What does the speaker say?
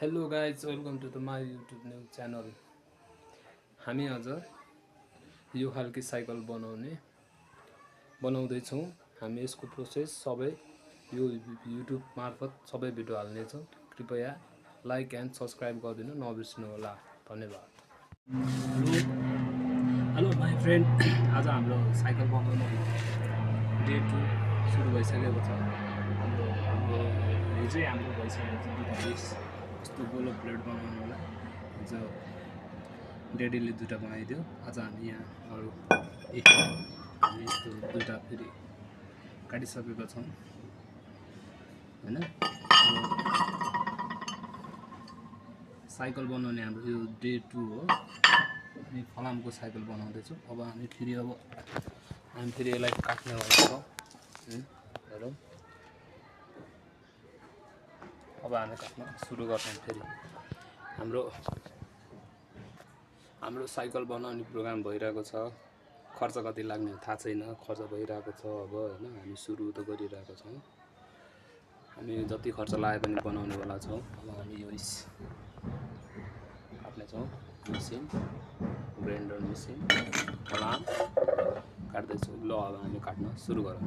Hello guys, welcome to the my YouTube news channel. हामी आज यो खालको साइकल बनाउँदैछौँ। हामी यसको प्रोसेस सबै यो युट्युब मार्फत सबै भिडियो हाल्नेछौँ। कृपया लाइक एन्ड सब्सक्राइब गरिदिनु नबिर्सिनु होला। धन्यवाद। हेलो माई फ्रेन्ड, आज हाम्रो साइकल बनाउनु डे 2 सुरु भइसकेको छ। हाम्रो हिजै हाम्रो भइसकेको छ। यस्तो गोलो प्लेट बनाउनुलाई हिजो डेडीले दुईवटा बनाइदियो। आज हामी यहाँ अरू हामी यस्तो दुईवटा फेरि काटिसकेका छौँ होइन। साइकल बनाउने हाम्रो यो डे 2 हो। हामी फलामको साइकल बनाउँदैछौँ। अब हामी फेरि यसलाई काट्ने गर्छौँ। हेरौँ, अब हामी काट्न सुरु गर्छौँ। फेरि हाम्रो साइकल बनाउने प्रोग्राम भइरहेको छ। खर्च कति लाग्ने थाहा छैन, खर्च भइरहेको छ अब होइन। हामी सुरु त गरिरहेको छौँ। हामी जति खर्च लागे पनि बनाउनेवाला छौँ। अब हामी यो काट्नेछौँ। मेसिन, ग्राइन्डर मेसिन, फलाम काट्दैछौँ। ल अब हामी काट्न सुरु गरौँ।